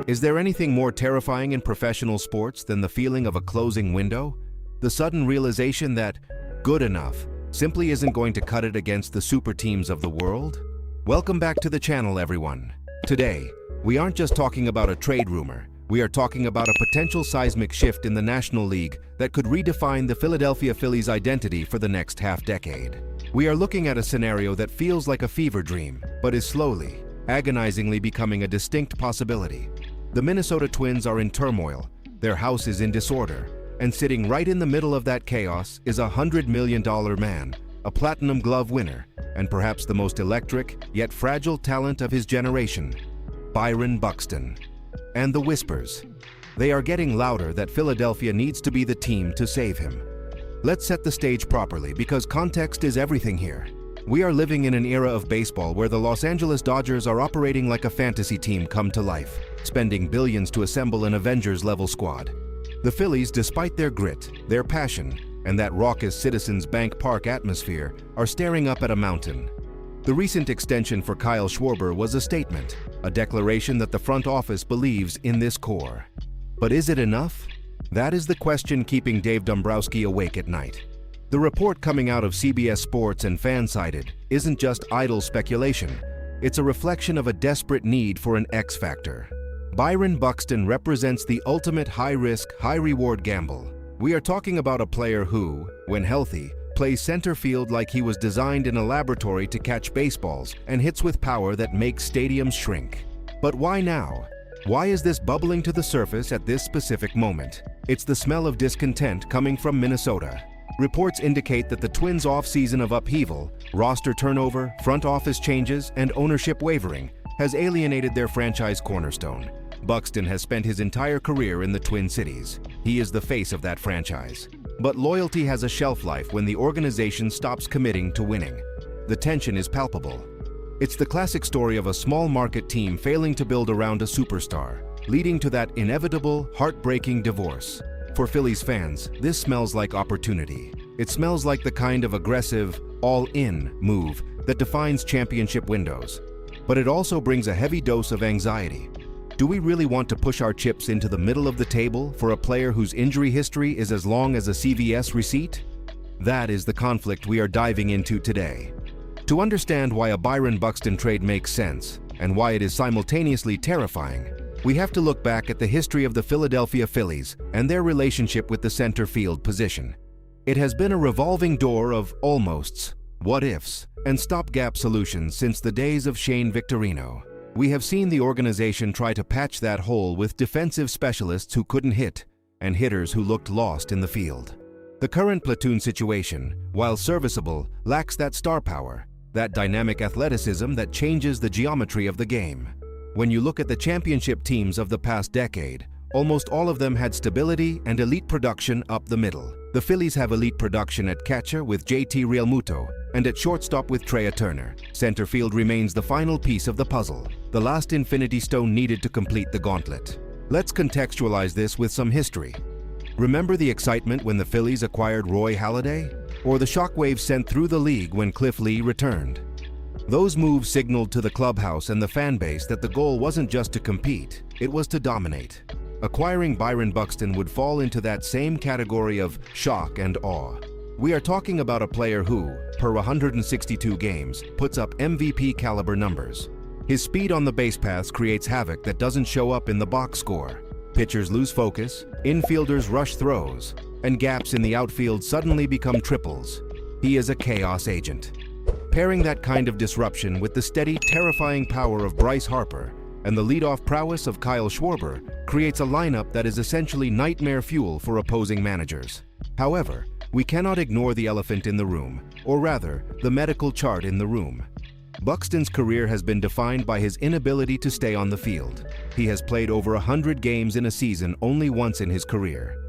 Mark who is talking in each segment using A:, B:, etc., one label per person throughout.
A: Is there anything more terrifying in professional sports than the feeling of a closing window? The sudden realization that good enough simply isn't going to cut it against the super teams of the world? Welcome back to the channel, everyone. Today, we aren't just talking about a trade rumor. We are talking about a potential seismic shift in the National League that could redefine the Philadelphia Phillies' identity for the next half-decade. We are looking at a scenario that feels like a fever dream, but is slowly, agonizingly becoming a distinct possibility. The Minnesota Twins are in turmoil, their house is in disorder, and sitting right in the middle of that chaos is a $100 million man, a Platinum Glove winner, and perhaps the most electric yet fragile talent of his generation, Byron Buxton. And the whispers. They are getting louder that Philadelphia needs to be the team to save him. Let's set the stage properly because context is everything here. We are living in an era of baseball where the Los Angeles Dodgers are operating like a fantasy team come to life, spending billions to assemble an Avengers-level squad. The Phillies, despite their grit, their passion, and that raucous Citizens Bank Park atmosphere, are staring up at a mountain. The recent extension for Kyle Schwarber was a statement, a declaration that the front office believes in this core. But is it enough? That is the question keeping Dave Dombrowski awake at night. The report coming out of CBS Sports and Fansided isn't just idle speculation. It's a reflection of a desperate need for an X factor. Byron Buxton represents the ultimate high-risk, high-reward gamble. We are talking about a player who, when healthy, plays center field like he was designed in a laboratory to catch baseballs and hits with power that makes stadiums shrink. But why now? Why is this bubbling to the surface at this specific moment? It's the smell of discontent coming from Minnesota. Reports indicate that the Twins' offseason of upheaval, roster turnover, front office changes, and ownership wavering has alienated their franchise cornerstone. Buxton has spent his entire career in the Twin Cities. He is the face of that franchise. But loyalty has a shelf life when the organization stops committing to winning. The tension is palpable. It's the classic story of a small market team failing to build around a superstar, leading to that inevitable, heartbreaking divorce. For Phillies fans, this smells like opportunity. It smells like the kind of aggressive, all-in move that defines championship windows. But it also brings a heavy dose of anxiety. Do we really want to push our chips into the middle of the table for a player whose injury history is as long as a CVS receipt? That is the conflict we are diving into today. To understand why a Byron Buxton trade makes sense, and why it is simultaneously terrifying, we have to look back at the history of the Philadelphia Phillies and their relationship with the center field position. It has been a revolving door of almosts, what-ifs, and stopgap solutions since the days of Shane Victorino. We have seen the organization try to patch that hole with defensive specialists who couldn't hit and hitters who looked lost in the field. The current platoon situation, while serviceable, lacks that star power, that dynamic athleticism that changes the geometry of the game. When you look at the championship teams of the past decade, almost all of them had stability and elite production up the middle. The Phillies have elite production at catcher with JT Realmuto and at shortstop with Trea Turner. Center field remains the final piece of the puzzle, the last infinity stone needed to complete the gauntlet. Let's contextualize this with some history. Remember the excitement when the Phillies acquired Roy Halladay? Or the shockwaves sent through the league when Cliff Lee returned? Those moves signaled to the clubhouse and the fan base that the goal wasn't just to compete, it was to dominate. Acquiring Byron Buxton would fall into that same category of shock and awe. We are talking about a player who, per 162 games, puts up MVP-caliber numbers. His speed on the base paths creates havoc that doesn't show up in the box score. Pitchers lose focus, infielders rush throws, and gaps in the outfield suddenly become triples. He is a chaos agent. Pairing that kind of disruption with the steady, terrifying power of Bryce Harper and the leadoff prowess of Kyle Schwarber creates a lineup that is essentially nightmare fuel for opposing managers. However, we cannot ignore the elephant in the room, or rather, the medical chart in the room. Buxton's career has been defined by his inability to stay on the field. He has played over 100 games in a season only once in his career.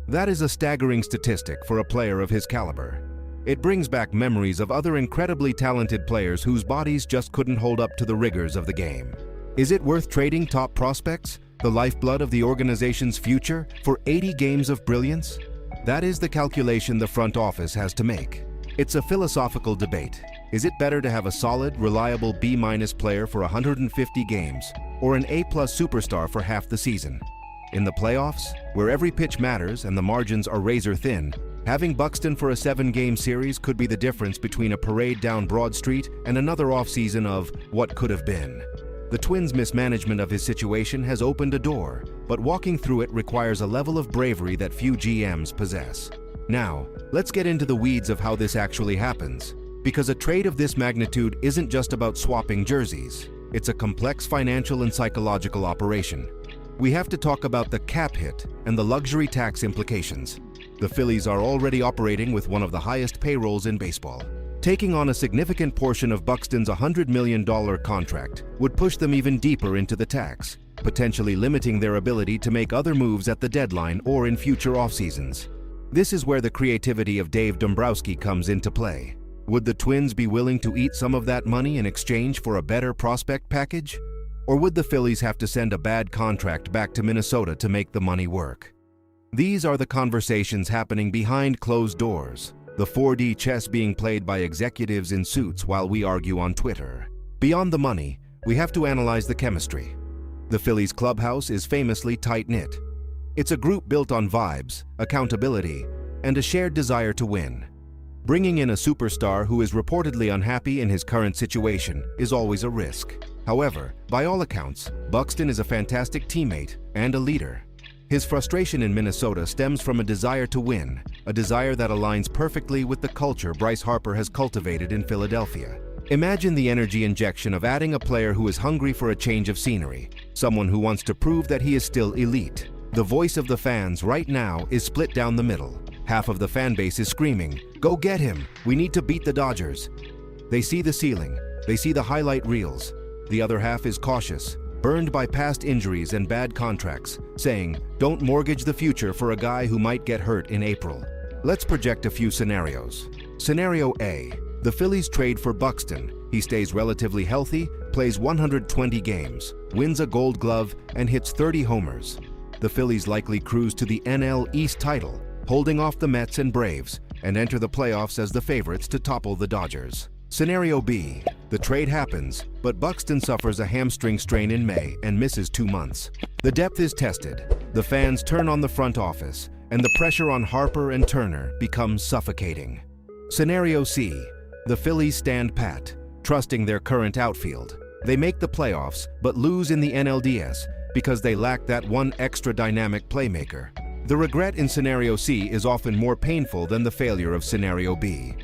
A: That is a staggering statistic for a player of his caliber. It brings back memories of other incredibly talented players whose bodies just couldn't hold up to the rigors of the game. Is it worth trading top prospects, the lifeblood of the organization's future, for 80 games of brilliance? That is the calculation the front office has to make. It's a philosophical debate. Is it better to have a solid, reliable B- player for 150 games, or an A-plus superstar for half the season. In the playoffs, where every pitch matters and the margins are razor thin, having Buxton for a 7-game series could be the difference between a parade down Broad Street and another offseason of what could have been. The Twins' mismanagement of his situation has opened a door, but walking through it requires a level of bravery that few GMs possess. Now, let's get into the weeds of how this actually happens, because a trade of this magnitude isn't just about swapping jerseys. It's a complex financial and psychological operation. We have to talk about the cap hit and the luxury tax implications. The Phillies are already operating with one of the highest payrolls in baseball. Taking on a significant portion of Buxton's $100 million contract would push them even deeper into the tax, potentially limiting their ability to make other moves at the deadline or in future off-seasons. This is where the creativity of Dave Dombrowski comes into play. Would the Twins be willing to eat some of that money in exchange for a better prospect package? Or would the Phillies have to send a bad contract back to Minnesota to make the money work? These are the conversations happening behind closed doors, the 4D chess being played by executives in suits while we argue on Twitter. Beyond the money, we have to analyze the chemistry. The Phillies clubhouse is famously tight-knit. It's a group built on vibes, accountability, and a shared desire to win. Bringing in a superstar who is reportedly unhappy in his current situation is always a risk. However, by all accounts, Buxton is a fantastic teammate and a leader. His frustration in Minnesota stems from a desire to win, a desire that aligns perfectly with the culture Bryce Harper has cultivated in Philadelphia. Imagine the energy injection of adding a player who is hungry for a change of scenery, someone who wants to prove that he is still elite. The voice of the fans right now is split down the middle. Half of the fan base is screaming, "Go get him! We need to beat the Dodgers!" They see the ceiling, they see the highlight reels. The other half is cautious, burned by past injuries and bad contracts, saying, "Don't mortgage the future for a guy who might get hurt in April." Let's project a few scenarios. Scenario A. The Phillies trade for Buxton. He stays relatively healthy, plays 120 games, wins a Gold Glove, and hits 30 homers. The Phillies likely cruise to the NL East title, holding off the Mets and Braves, and enter the playoffs as the favorites to topple the Dodgers. Scenario B. The trade happens, but Buxton suffers a hamstring strain in May and misses 2 months. The depth is tested, the fans turn on the front office, and the pressure on Harper and Turner becomes suffocating. Scenario C. The Phillies stand pat, trusting their current outfield. They make the playoffs, but lose in the NLDS because they lack that one extra dynamic playmaker. The regret in Scenario C is often more painful than the failure of Scenario B.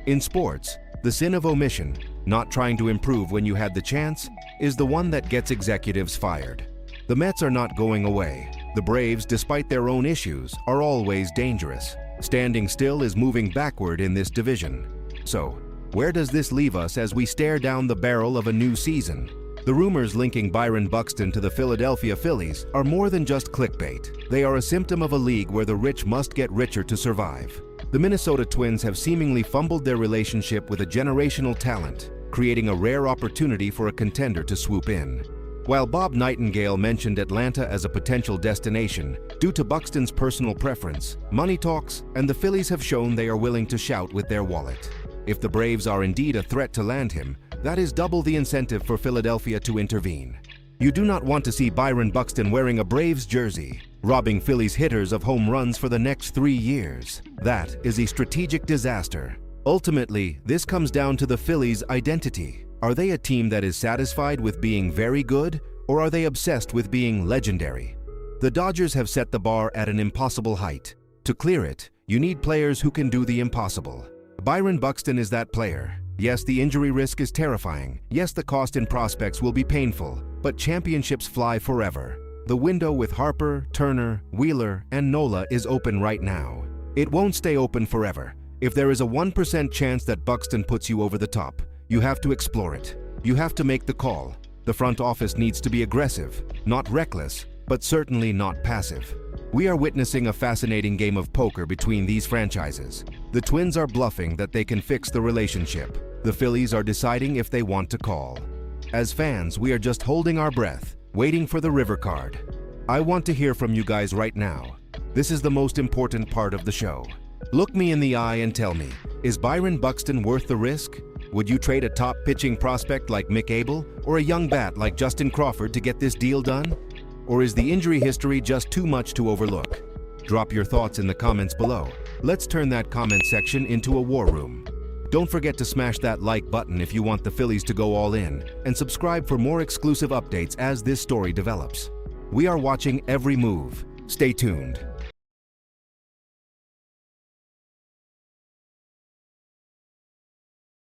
A: In sports, the sin of omission, not trying to improve when you had the chance, is the one that gets executives fired. The Mets are not going away. The Braves, despite their own issues, are always dangerous. Standing still is moving backward in this division. So, where does this leave us as we stare down the barrel of a new season? The rumors linking Byron Buxton to the Philadelphia Phillies are more than just clickbait. They are a symptom of a league where the rich must get richer to survive. The Minnesota Twins have seemingly fumbled their relationship with a generational talent, creating a rare opportunity for a contender to swoop in. While Bob Nightingale mentioned Atlanta as a potential destination, due to Buxton's personal preference, money talks, and the Phillies have shown they are willing to shout with their wallet. If the Braves are indeed a threat to land him, that is double the incentive for Philadelphia to intervene. You do not want to see Byron Buxton wearing a Braves jersey, robbing Phillies hitters of home runs for the next 3 years. That is a strategic disaster. Ultimately, this comes down to the Phillies' identity. Are they a team that is satisfied with being very good, or are they obsessed with being legendary? The Dodgers have set the bar at an impossible height. To clear it, you need players who can do the impossible. Byron Buxton is that player. Yes, the injury risk is terrifying. Yes, the cost in prospects will be painful, but championships fly forever. The window with Harper, Turner, Wheeler, and Nola is open right now. It won't stay open forever. If there is a 1% chance that Buxton puts you over the top, you have to explore it. You have to make the call. The front office needs to be aggressive, not reckless, but certainly not passive. We are witnessing a fascinating game of poker between these franchises. The Twins are bluffing that they can fix the relationship. The Phillies are deciding if they want to call. As fans, we are just holding our breath, waiting for the river card. I want to hear from you guys right now. This is the most important part of the show. Look me in the eye and tell me, is Byron Buxton worth the risk? Would you trade a top pitching prospect like Mick Abel or a young bat like Justin Crawford to get this deal done? Or is the injury history just too much to overlook? Drop your thoughts in the comments below. Let's turn that comment section into a war room. Don't forget to smash that like button if you want the Phillies to go all in, and subscribe for more exclusive updates as this story develops. We are watching every move. Stay tuned.